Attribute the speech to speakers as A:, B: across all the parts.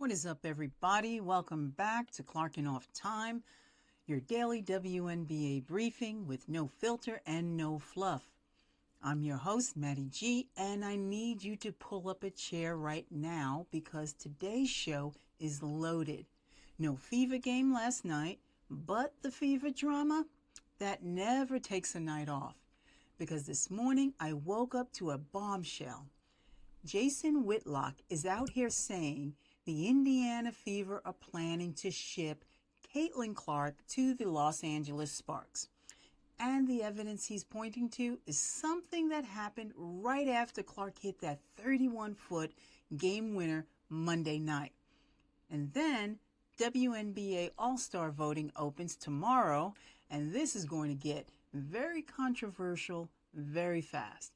A: What is up, everybody? Welcome back to Clarrkin Off Time, your daily WNBA briefing with no filter and no fluff. I'm your host, MaddyG, and I need you to pull up a chair right now because today's show is loaded. No Fever game last night, but the Fever drama, that never takes a night off. Because this morning I woke up to a bombshell. Jason Whitlock is out here saying the Indiana Fever are planning to ship Caitlin Clark to the Los Angeles Sparks. And the evidence he's pointing to is something that happened right after Clark hit that 31-foot game winner Monday night. And then WNBA All-Star voting opens tomorrow, and this is going to get very controversial very fast.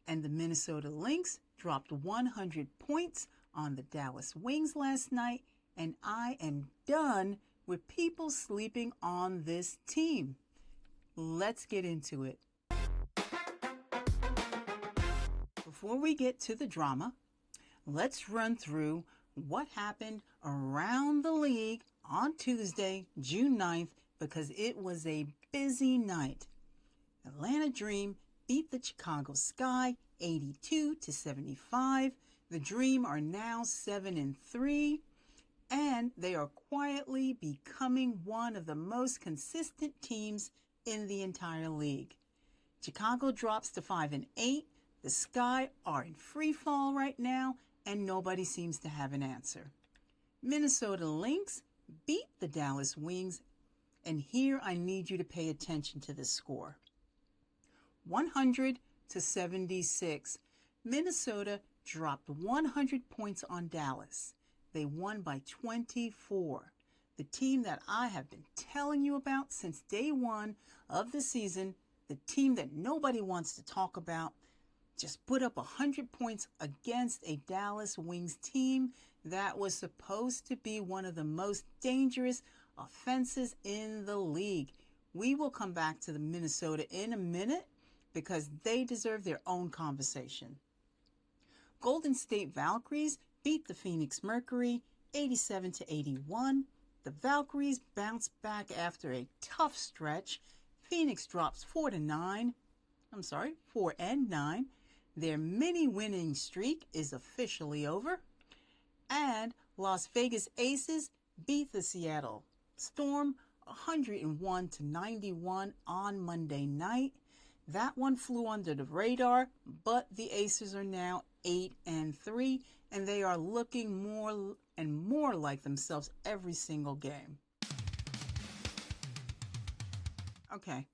A: And the Minnesota Lynx dropped 100 points on the Dallas Wings last night, and I am done with people sleeping on this team. Let's get into it. Before we get to the drama, let's run through what happened around the league on Tuesday, June 9th, because it was a busy night. Atlanta Dream beat the Chicago Sky 82-75. The Dream are now 7-3, and they are quietly becoming one of the most consistent teams in the entire league. Chicago drops to 5-8. The Sky are in free fall right now, and nobody seems to have an answer. Minnesota Lynx beat the Dallas Wings, and here I need you to pay attention to this score. 100-76. Minnesota dropped 100 points on Dallas. They won by 24. The team that I have been telling you about since day one of the season, the team that nobody wants to talk about, just put up 100 points against a Dallas Wings team that was supposed to be one of the most dangerous offenses in the league. We will come back to the Minnesota in a minute because they deserve their own conversation. Golden State Valkyries beat the Phoenix Mercury 87-81. The Valkyries bounced back after a tough stretch. Phoenix drops 4-9. Their mini winning streak is officially over. And Las Vegas Aces beat the Seattle Storm 101-91 on Monday night. That one flew under the radar, but the Aces are now 8-3, and they are looking more and more like themselves every single game. Okay,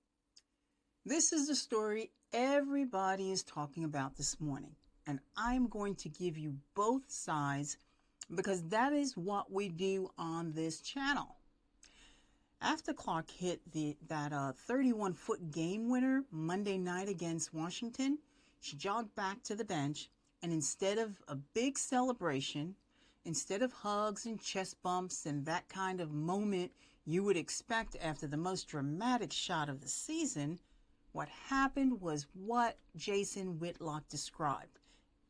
A: this is the story everybody is talking about this morning, and I'm going to give you both sides because that is what we do on this channel. After Clark hit that 31-foot game winner Monday night against Washington, she jogged back to the bench, and instead of a big celebration, instead of hugs and chest bumps and that kind of moment you would expect after the most dramatic shot of the season, what happened was what Jason Whitlock described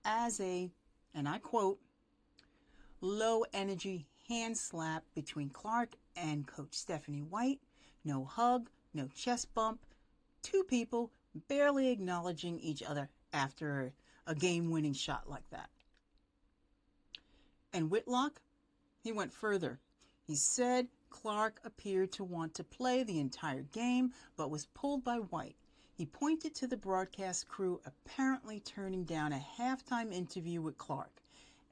A: as a, and I quote, low-energy hand slap between Clark and Coach Stephanie White. No hug, no chest bump, two people barely acknowledging each other after a game-winning shot like that. And Whitlock, he went further. He said Clark appeared to want to play the entire game, but was pulled by White. He pointed to the broadcast crew apparently turning down a halftime interview with Clark.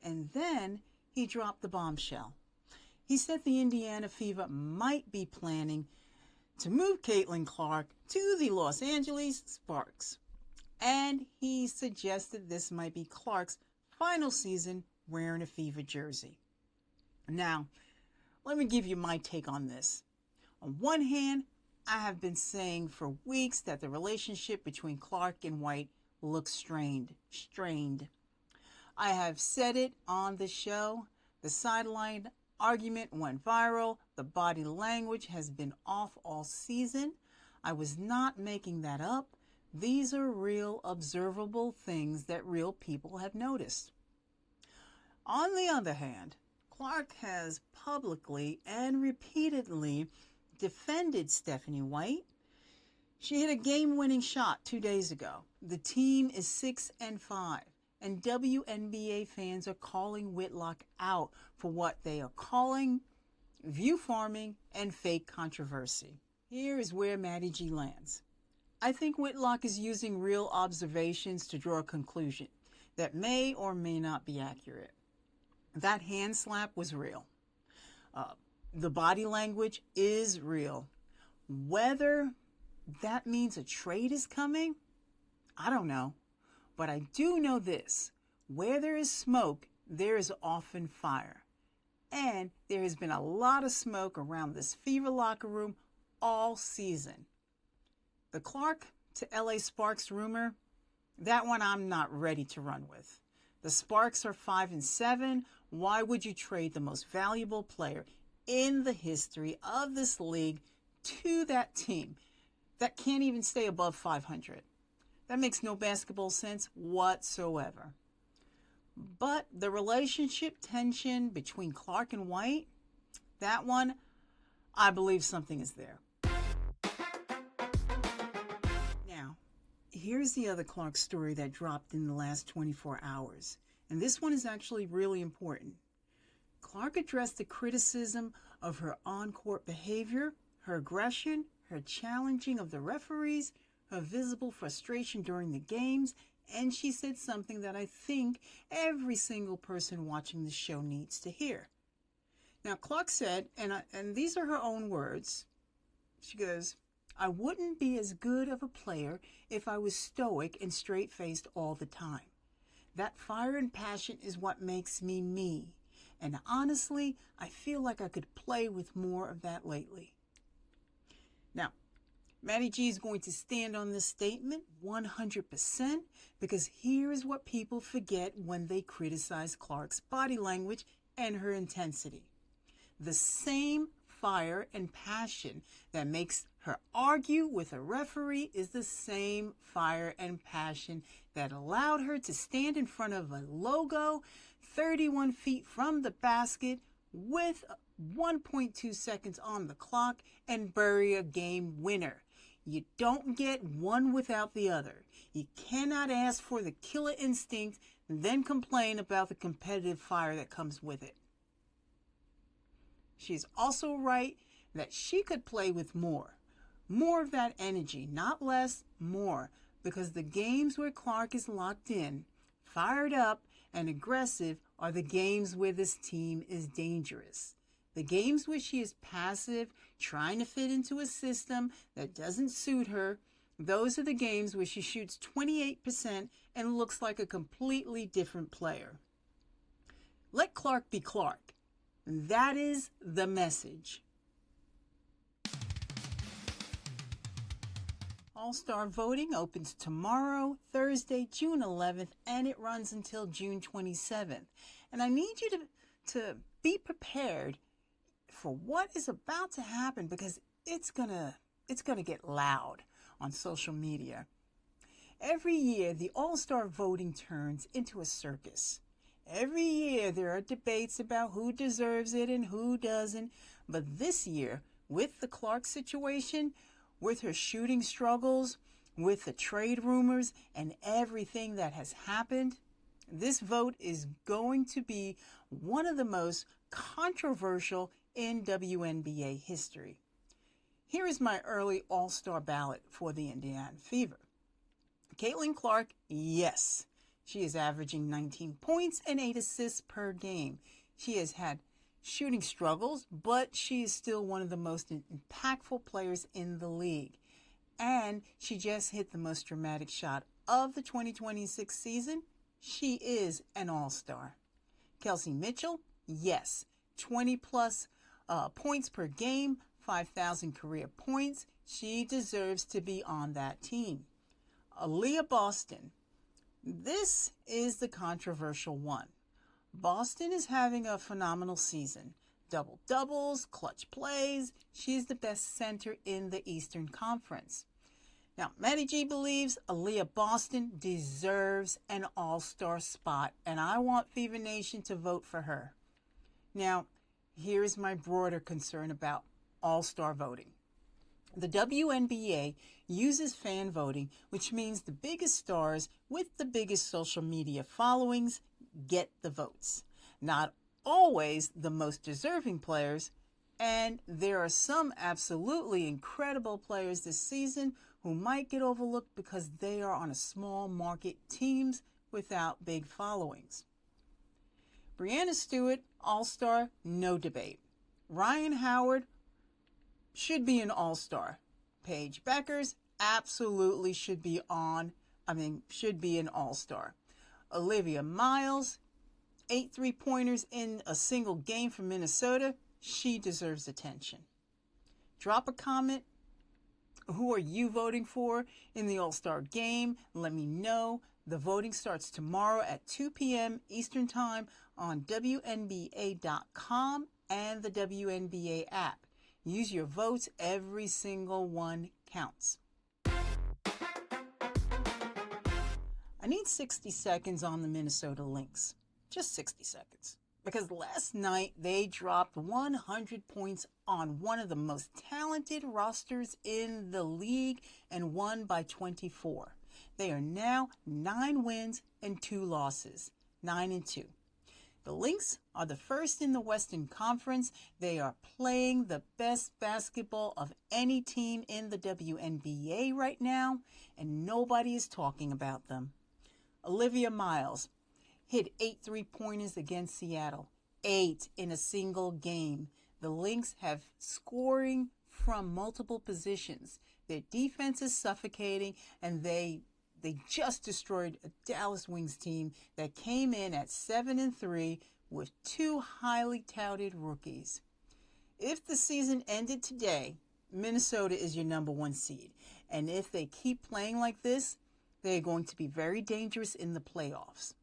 A: And then he dropped the bombshell. He said the Indiana Fever might be planning to move Caitlin Clark to the Los Angeles Sparks. And he suggested this might be Clark's final season wearing a Fever jersey. Now, let me give you my take on this. On one hand, I have been saying for weeks that the relationship between Clark and White looks strained. I have said it on the show. The sideline argument went viral. The body language has been off all season. I was not making that up. These are real observable things that real people have noticed. On the other hand, Clark has publicly and repeatedly defended Stephanie White. She hit a game-winning shot 2 days ago. The team is 6-5, and WNBA fans are calling Whitlock out for what they are calling view farming and fake controversy. Here is where MaddyG lands. I think Whitlock is using real observations to draw a conclusion that may or may not be accurate. That hand slap was real. The body language is real. Whether that means a trade is coming, I don't know. But I do know this. Where there is smoke, there is often fire. And there has been a lot of smoke around this Fever locker room all season. The Clark to LA Sparks rumor, that one I'm not ready to run with. The Sparks are 5-7. Why would you trade the most valuable player in the history of this league to that team that can't even stay above 500? That makes no basketball sense whatsoever. But the relationship tension between Clark and White, that one, I believe something is there. Now, here's the other Clark story that dropped in the last 24 hours. And this one is actually really important. Clark addressed the criticism of her on-court behavior, her aggression, her challenging of the referees, her visible frustration during the games, and she said something that I think every single person watching the show needs to hear. Now, Clark said, and these are her own words, she goes, "I wouldn't be as good of a player if I was stoic and straight-faced all the time. That fire and passion is what makes me me. And honestly, I feel like I could play with more of that lately." Now, MaddyG is going to stand on this statement 100% because here is what people forget when they criticize Clark's body language and her intensity. The same fire and passion that makes her argue with a referee is the same fire and passion that allowed her to stand in front of a logo 31 feet from the basket with 1.2 seconds on the clock and bury a game winner. You don't get one without the other. You cannot ask for the killer instinct and then complain about the competitive fire that comes with it. She's also right that she could play with more of that energy, not less, more, because the games where Clark is locked in, fired up, and aggressive are the games where this team is dangerous. The games where she is passive, trying to fit into a system that doesn't suit her, those are the games where she shoots 28% and looks like a completely different player. Let Clark be Clark. That is the message. All-Star voting opens tomorrow, Thursday, June 11th, and it runs until June 27th. And I need you to be prepared for what is about to happen because it's gonna get loud on social media. Every year, the All-Star voting turns into a circus. Every year, there are debates about who deserves it and who doesn't. But this year, with the Clark situation, with her shooting struggles, with the trade rumors, and everything that has happened, this vote is going to be one of the most controversial in WNBA history. Here is my early All-Star ballot for the Indiana Fever. Caitlin Clark, yes. She is averaging 19 points and 8 assists per game. She has had shooting struggles, but she is still one of the most impactful players in the league. And she just hit the most dramatic shot of the 2026 season. She is an All-Star. Kelsey Mitchell, yes. 20-plus points per game, 5,000 career points. She deserves to be on that team. Aliyah Boston. This is the controversial one. Boston is having a phenomenal season. Double-doubles, clutch plays. She's the best center in the Eastern Conference. Now, MaddyG believes Aliyah Boston deserves an All-Star spot, and I want Fever Nation to vote for her. Now, here's my broader concern about All-Star voting. The WNBA uses fan voting, which means the biggest stars with the biggest social media followings get the votes. Not always the most deserving players, and there are some absolutely incredible players this season who might get overlooked because they are on a small market teams without big followings. Breanna Stewart, All-Star, no debate. Ryan Howard should be an All-Star. Paige Bueckers absolutely should be an All-Star. Olivia Miles, 8 3-pointers in a single game for Minnesota. She deserves attention. Drop a comment. Who are you voting for in the All-Star game? Let me know. The voting starts tomorrow at 2 p.m. Eastern Time on WNBA.com and the WNBA app. Use your votes. Every single one counts. I need 60 seconds on the Minnesota Lynx. Just 60 seconds. Because last night they dropped 100 points on one of the most talented rosters in the league and won by 24. They are now 9 wins and 2 losses, 9-2. The Lynx are the first in the Western Conference. They are playing the best basketball of any team in the WNBA right now, and nobody is talking about them. Olivia Miles hit 8 3-pointers against Seattle, 8 in a single game. The Lynx have scoring from multiple positions. Their defense is suffocating, and they just destroyed a Dallas Wings team that came in at 7-3 with 2 highly touted rookies. If the season ended today, Minnesota is your number 1 seed. And if they keep playing like this, they're going to be very dangerous in the playoffs.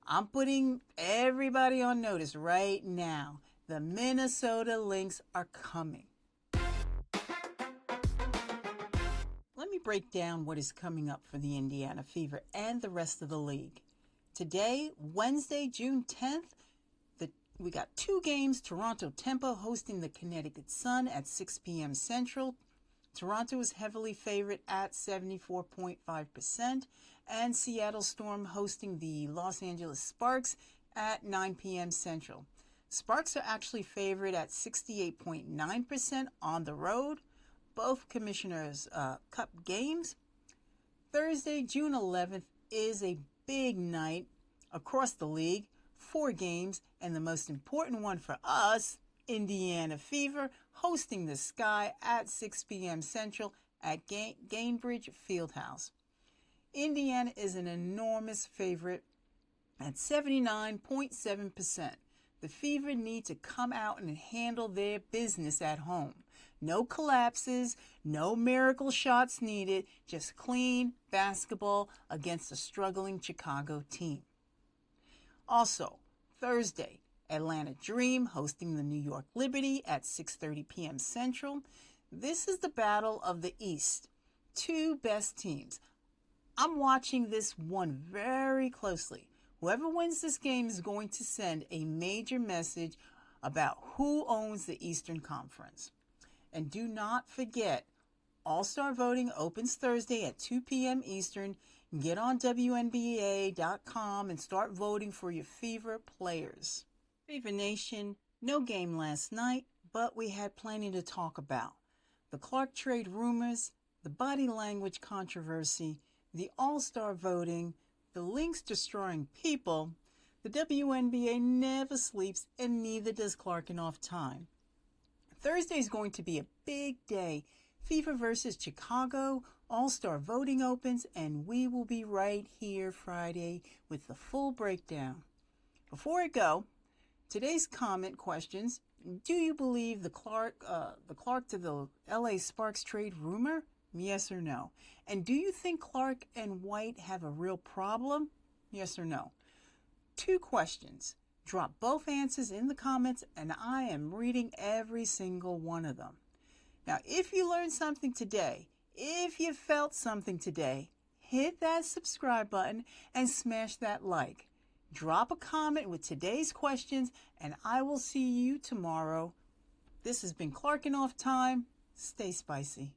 A: I'm putting everybody on notice right now. The Minnesota Lynx are coming. Let me break down what is coming up for the Indiana Fever and the rest of the league. Today, Wednesday, June 10th, we got 2 games. Toronto Tempo hosting the Connecticut Sun at 6 p.m. Central. Toronto is heavily favored at 74.5%. And Seattle Storm hosting the Los Angeles Sparks at 9 p.m. Central. Sparks are actually favored at 68.9% on the road. Both Commissioners' Cup games. Thursday, June 11th, is a big night across the league. 4 games, and the most important one for us, Indiana Fever, hosting the Sky at 6 p.m. Central at Gainbridge Fieldhouse. Indiana is an enormous favorite at 79.7%. The Fever need to come out and handle their business at home. No collapses, no miracle shots needed, just clean basketball against a struggling Chicago team. Also, Thursday, Atlanta Dream hosting the New York Liberty at 6:30 p.m. Central. This is the battle of the East. 2 best teams. I'm watching this one very closely. Whoever wins this game is going to send a major message about who owns the Eastern Conference. And do not forget, All-Star voting opens Thursday at 2 p.m. Eastern. Get on WNBA.com and start voting for your Fever players. Fever Nation, no game last night, but we had plenty to talk about. The Clark trade rumors, the body language controversy, the All-Star voting, the Lynx destroying people. The WNBA never sleeps, and neither does Clarrkin Off Time. Thursday is going to be a big day. Fever versus Chicago, All-Star voting opens, and we will be right here Friday with the full breakdown. Before I go, today's comment questions. Do you believe the Clark to the LA Sparks trade rumor? Yes or no? And do you think Clark and White have a real problem? Yes or no? 2 questions. Drop both answers in the comments, and I am reading every single one of them. Now, if you learned something today, if you felt something today, hit that subscribe button and smash that like. drop a comment with today's questions, and I will see you tomorrow. This has been Clarrkin Off Time. Stay spicy.